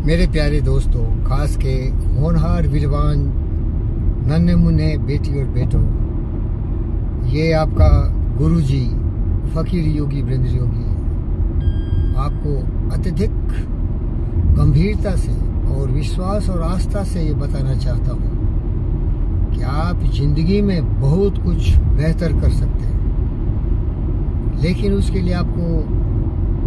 मेरे प्यारे दोस्तों, खास के होनहार विद्वान नन्हे मुन्ने बेटी और बेटों, ये आपका गुरुजी फकीर योगी वृंद योगी आपको अत्यधिक गंभीरता से और विश्वास और आस्था से ये बताना चाहता हूँ कि आप जिंदगी में बहुत कुछ बेहतर कर सकते हैं, लेकिन उसके लिए आपको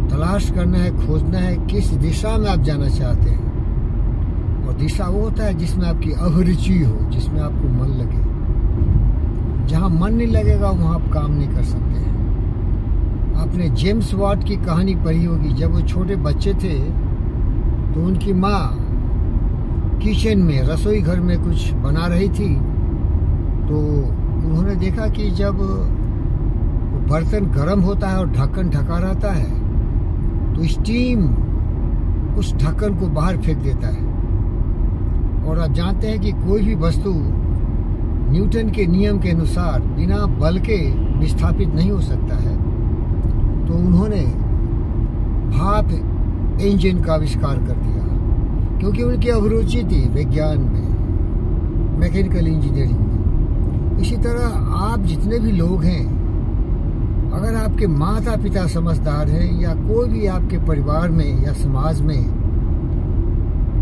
तलाश करना है, खोजना है किस दिशा में आप जाना चाहते हैं। और दिशा वो होता है जिसमें आपकी अभिरुचि हो, जिसमें आपको मन लगे। जहाँ मन नहीं लगेगा वहाँ आप काम नहीं कर सकते हैं। आपने जेम्स वाट की कहानी पढ़ी होगी। जब वो छोटे बच्चे थे तो उनकी माँ किचन में, रसोई घर में कुछ बना रही थी, तो उन्होंने देखा कि जब बर्तन गर्म होता है और ढक्कन ढका रहता है तो स्टीम उस ढक्कन को बाहर फेंक देता है। और आप जानते हैं कि कोई भी वस्तु न्यूटन के नियम के अनुसार बिना बल के विस्थापित नहीं हो सकता है। तो उन्होंने भाप इंजन का आविष्कार कर दिया, क्योंकि उनकी अभिरुचि थी विज्ञान में, मैकेनिकल इंजीनियरिंग में। इसी तरह आप जितने भी लोग हैं, अगर आपके माता पिता समझदार हैं या कोई भी आपके परिवार में या समाज में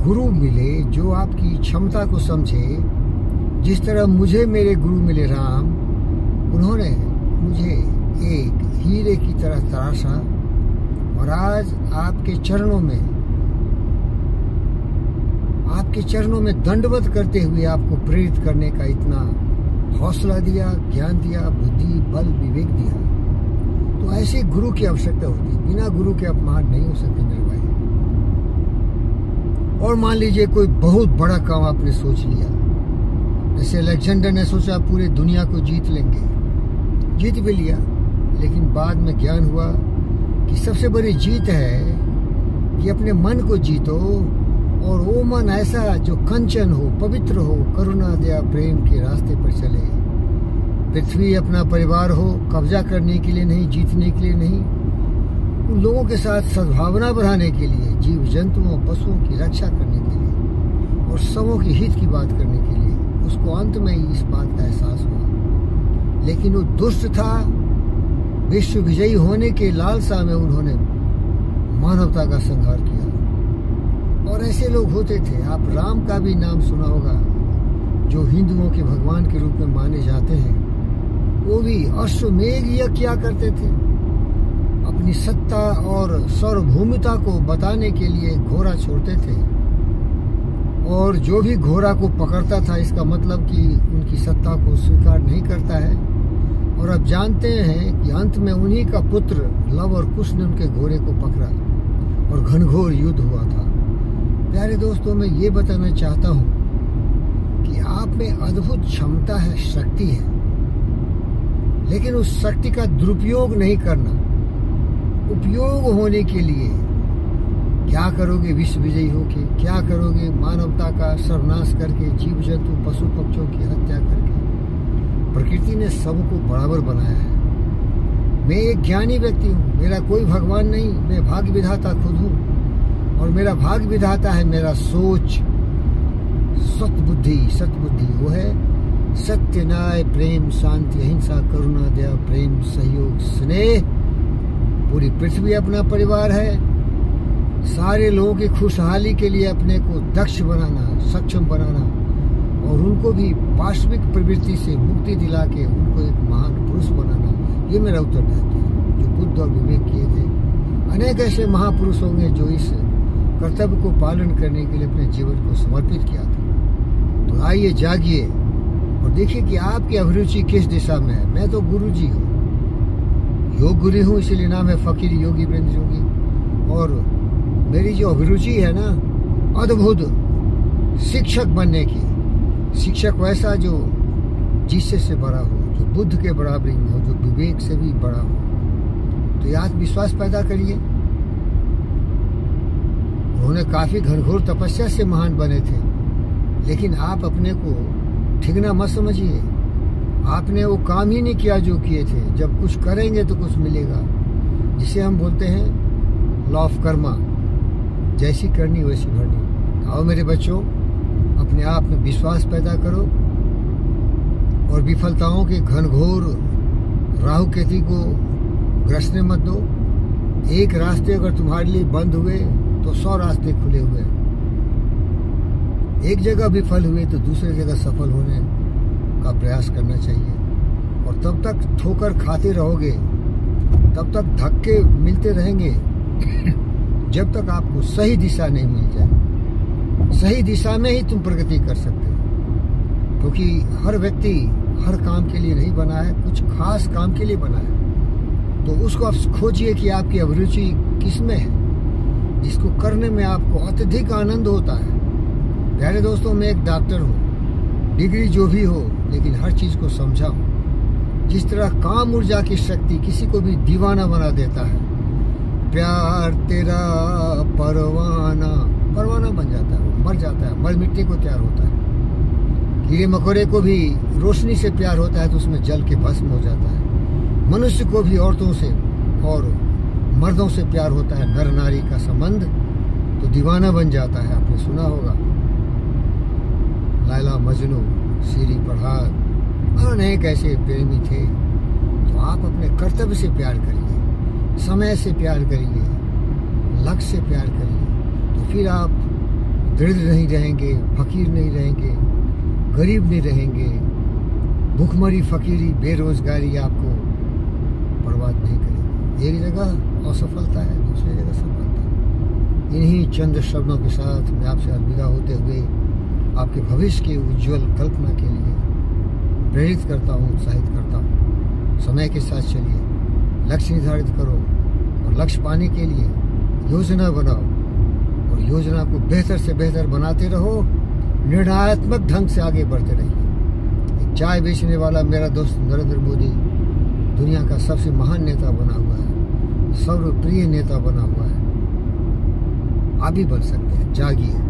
गुरु मिले जो आपकी क्षमता को समझे, जिस तरह मुझे मेरे गुरु मिले राम, उन्होंने मुझे एक हीरे की तरह तराशा और आज आपके चरणों में दंडवत करते हुए आपको प्रेरित करने का इतना हौसला दिया, ज्ञान दिया, बुद्धि, बल, विवेक दिया। तो ऐसे गुरु की आवश्यकता होती है। बिना गुरु के आप महान नहीं हो सकते मेरे भाई। और मान लीजिए कोई बहुत बड़ा काम आपने सोच लिया, जैसे अलेक्जेंडर ने सोचा पूरी दुनिया को जीत लेंगे, जीत भी लिया, लेकिन बाद में ज्ञान हुआ कि सबसे बड़ी जीत है कि अपने मन को जीतो, और वो मन ऐसा जो कंचन हो, पवित्र हो, करुणा, दया, प्रेम के रास्ते पर चले। पृथ्वी अपना परिवार हो, कब्जा करने के लिए नहीं, जीतने के लिए नहीं, उन लोगों के साथ सद्भावना बढ़ाने के लिए, जीव जंतुओं, पशुओं की रक्षा करने के लिए और सबों के हित की बात करने के लिए। उसको अंत में ही इस बात का एहसास हुआ, लेकिन वो दुष्ट था। विश्व विजयी होने के लालसा में उन्होंने मानवता का संहार किया। और ऐसे लोग होते थे। आप राम का भी नाम सुना होगा, जो हिंदुओं के भगवान के रूप में माने जाते हैं। वो भी अश्वमेध यज्ञ क्या करते थे? अपनी सत्ता और सार्वभौमिकता को बताने के लिए घोड़ा छोड़ते थे, और जो भी घोड़ा को पकड़ता था, इसका मतलब कि उनकी सत्ता को स्वीकार नहीं करता है। और अब जानते हैं कि अंत में उन्हीं का पुत्र लव और कुश ने उनके घोड़े को पकड़ा और घनघोर युद्ध हुआ था। प्यारे दोस्तों, मैं ये बताना चाहता हूँ कि आप में अद्भुत क्षमता है, शक्ति है, लेकिन उस शक्ति का दुरुपयोग नहीं करना। उपयोग होने के लिए क्या करोगे? विश्व विजयी होके क्या करोगे? मानवता का सर्वनाश करके, जीव जंतु, पशु पक्षियों की हत्या करके। प्रकृति ने सबको बराबर बनाया है। मैं एक ज्ञानी व्यक्ति हूँ, मेरा कोई भगवान नहीं, मैं भाग्य विधाता खुद हूँ, और मेरा भाग्य विधाता है मेरा सोच, सतबुद्धि। वो है सत्य, न्याय, प्रेम, शांति, अहिंसा, करुणा, दया, प्रेम, सहयोग, स्नेह। पूरी पृथ्वी अपना परिवार है। सारे लोगों की खुशहाली के लिए अपने को दक्ष बनाना, सक्षम बनाना, और उनको भी पाश्विक प्रवृत्ति से मुक्ति दिला के उनको एक महान पुरुष बनाना, ये मेरा उत्तरदायित्व है। जो बुद्ध और विवेक किए थे, अनेक ऐसे महापुरुष होंगे जो इस कर्तव्य को पालन करने के लिए अपने जीवन को समर्पित किया था। तो आइए, जागिए और देखिए कि आपकी अभिरुचि किस दिशा में है। मैं तो गुरु जी हूँ, योग गुरु हूँ, इसीलिए नाम है फकीर योगी वृंद योगी। और मेरी जो अभिरुचि है ना, अद्भुत शिक्षक बनने की। शिक्षक वैसा जो जिससे से बड़ा हो, जो बुद्ध के बराबरी में हो, जो विवेक से भी बड़ा हो। तो ये आत्मविश्वास पैदा करिए। उन्होंने काफी घनघोर तपस्या से महान बने थे, लेकिन आप अपने को ठिकना मत समझिए। आपने वो काम ही नहीं किया जो किए थे। जब कुछ करेंगे तो कुछ मिलेगा, जिसे हम बोलते हैं लॉ ऑफ कर्मा। जैसी करनी वैसी भरनी। आओ मेरे बच्चों, अपने आप में विश्वास पैदा करो और विफलताओं के घनघोर राहु केतु को ग्रसने मत दो। एक रास्ते अगर तुम्हारे लिए बंद हुए तो 100 रास्ते खुले हुए। एक जगह विफल हुए तो दूसरी जगह सफल होने का प्रयास करना चाहिए। और तब तक ठोकर खाते रहोगे, तब तक धक्के मिलते रहेंगे जब तक आपको सही दिशा नहीं मिल जाए। सही दिशा में ही तुम प्रगति कर सकते हो, क्योंकि हर व्यक्ति हर काम के लिए नहीं बना है, कुछ खास काम के लिए बना है। तो उसको आप खोजिए कि आपकी अभिरुचि किस में है, जिसको करने में आपको अत्यधिक आनंद होता है। प्यारे दोस्तों, मैं एक डॉक्टर हूँ, डिग्री जो भी हो, लेकिन हर चीज को समझा हूँ। जिस तरह काम ऊर्जा की शक्ति किसी को भी दीवाना बना देता है, प्यार तेरा परवाना परवाना बन जाता है, मर जाता है, मर मिट्टी को तैयार होता है। कीड़े मकोड़े को भी रोशनी से प्यार होता है तो उसमें जल के भस्म हो जाता है। मनुष्य को भी औरतों से और मर्दों से प्यार होता है, नर नारी का संबंध, तो दीवाना बन जाता है। आपने सुना होगा लैला मजनू, शीरी फरहाद, अनेक ऐसे प्रेमी थे। तो आप अपने कर्तव्य से प्यार करिए, समय से प्यार करिए, लक्ष्य से प्यार करिए, तो फिर आप दृढ़ नहीं रहेंगे, फकीर नहीं रहेंगे, गरीब नहीं रहेंगे। भूखमरी, फकीरी, बेरोजगारी आपको बर्बाद नहीं करेगी। एक जगह असफलता है, दूसरी जगह सफलता। इन्हीं चंद शब्दों के साथ मैं आपसे अलविदा होते हुए आपके भविष्य के उज्जवल कल्पना के लिए प्रेरित करता हूँ, उत्साहित करता हूँ। समय के साथ चलिए, लक्ष्य निर्धारित करो और लक्ष्य पाने के लिए योजना बनाओ और योजना को बेहतर से बेहतर बनाते रहो। निर्णयात्मक ढंग से आगे बढ़ते रहिए। एक चाय बेचने वाला मेरा दोस्त नरेंद्र मोदी दुनिया का सबसे महान नेता बना हुआ है, सर्वप्रिय नेता बना हुआ है। आप भी बन सकते हैं। जागिए।